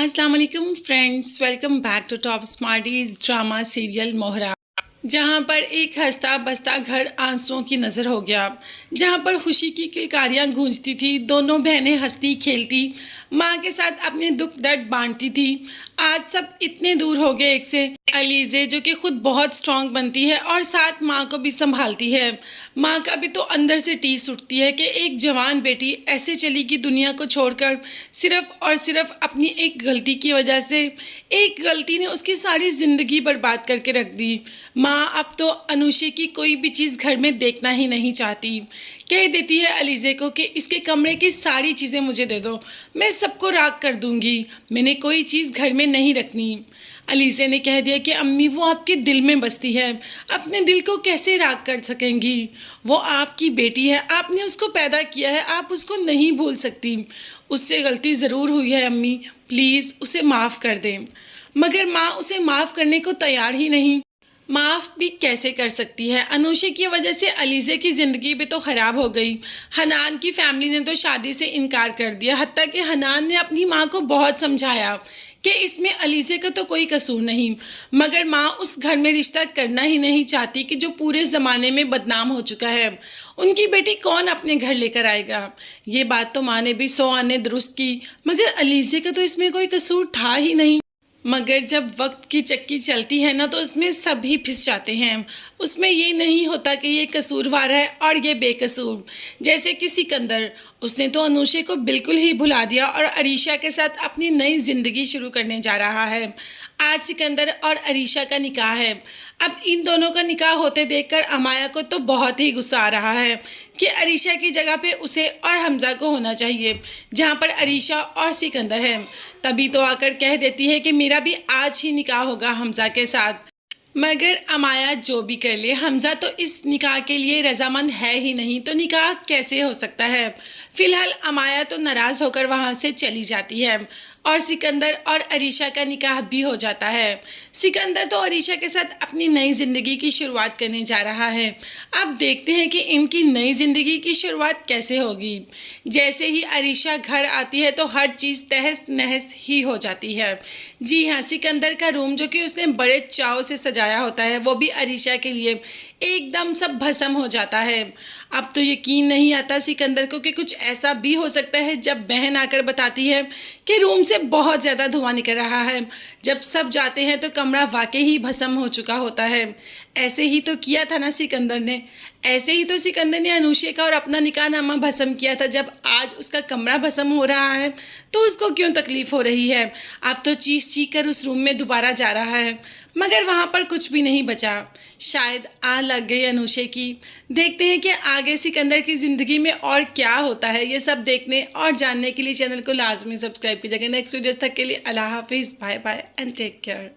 अस्सलाम वालेकुम friends, welcome back to top smarties drama serial Mohra. जहां पर एक हंसता बसता घर आंसुओं की नज़र हो गया। जहां पर खुशी की किलकारियां गूंजती थी, दोनों बहनें हंसती खेलती माँ के साथ अपने दुख दर्द बांटती थी। आज सब इतने दूर हो गए एक से। अलीज़े जो कि खुद बहुत स्ट्रांग बनती है और साथ माँ को भी संभालती है। माँ का भी तो अंदर से टीस उठती है कि एक जवान बेटी ऐसे चली गई दुनिया को छोड़कर, सिर्फ और सिर्फ अपनी एक गलती की वजह से। एक गलती ने उसकी सारी ज़िंदगी बर्बाद करके रख दी। माँ अब तो अनुषे की कोई भी चीज़ घर में देखना ही नहीं चाहती। कह देती है अलीज़े को कि इसके कमरे की सारी चीज़ें मुझे दे दो, मैं सबको राख कर दूंगी, मैंने कोई चीज़ घर में नहीं रखनी। अलीज़े ने कह दिया कि अम्मी वो आपके दिल में बसती है, अपने दिल को कैसे राख कर सकेंगी? वो आपकी बेटी है, आपने उसको पैदा किया है, आप उसको नहीं भूल सकती। उससे गलती ज़रूर हुई है अम्मी, प्लीज़ उसे माफ़ कर दें। मगर माँ उसे माफ़ करने को तैयार ही नहीं। माफ़ भी कैसे कर सकती है? अनुषे की वजह से अलीज़े की ज़िंदगी भी तो ख़राब हो गई। हनान की फैमिली ने तो शादी से इनकार कर दिया, हत्ता कि हनान ने अपनी माँ को बहुत समझाया कि इसमें अलीज़े का तो कोई कसूर नहीं। मगर माँ उस घर में रिश्ता करना ही नहीं चाहती कि जो पूरे ज़माने में बदनाम हो चुका है। उनकी बेटी कौन अपने घर लेकर आएगा? ये बात तो माँ ने भी 100 आने दुरुस्त की, मगर अलीज़े का तो इसमें कोई कसूर था ही नहीं। मगर जब वक्त की चक्की चलती है ना, तो उसमें सभी फिस जाते हैं। उसमें ये नहीं होता कि ये कसूरवार है और ये बेकसूर। जैसे कि सिकंदर, उसने तो अनुषे को बिल्कुल ही भुला दिया और अरीशा के साथ अपनी नई ज़िंदगी शुरू करने जा रहा है। आज सिकंदर और अरीशा का निकाह है। अब इन दोनों का निकाह होते देखकर अमाया को तो बहुत ही गुस्सा आ रहा है कि अरीशा की जगह पे उसे और हमज़ा को होना चाहिए, जहाँ पर अरीशा और सिकंदर है। तभी तो आकर कह देती है कि मेरा भी आज ही निकाह होगा हमज़ा के साथ। मगर अमाया जो भी कर ले, हमज़ा तो इस निकाह के लिए रजामंद है ही नहीं, तो निकाह कैसे हो सकता है? फिलहाल अमाया तो नाराज़ होकर वहाँ से चली जाती है और सिकंदर और अरीशा का निकाह भी हो जाता है। सिकंदर तो अरीशा के साथ अपनी नई ज़िंदगी की शुरुआत करने जा रहा है। अब देखते हैं कि इनकी नई ज़िंदगी की शुरुआत कैसे होगी। जैसे ही अरीशा घर आती है तो हर चीज़ तहस नहस ही हो जाती है। जी हाँ, सिकंदर का रूम जो कि उसने बड़े चाव से सजाया होता है, वो भी अरीशा के लिए एकदम सब भस्म हो जाता है। अब तो यकीन नहीं आता सिकंदर को कि कुछ ऐसा भी हो सकता है। जब बहन आकर बताती है कि रूम से बहुत ज़्यादा धुआं निकल रहा है, जब सब जाते हैं तो कमरा वाकई ही भस्म हो चुका होता है। ऐसे ही तो किया था ना सिकंदर ने, ऐसे ही तो सिकंदर ने अनुषे का और अपना निकाहनामा भस्म किया था। जब आज उसका कमरा भस्म हो रहा है तो उसको क्यों तकलीफ़ हो रही है? अब तो चीख चीख कर उस रूम में दोबारा जा रहा है, मगर वहाँ पर कुछ भी नहीं बचा। शायद आग लग गई अनुषे की। देखते हैं कि आगे सिकंदर की ज़िंदगी में और क्या होता है। ये सब देखने और जानने के लिए चैनल को लाजमी सब्सक्राइब कीजिएगा। नेक्स्ट वीडियोस तक के लिए अल्लाह हाफिज़, bye bye and take care.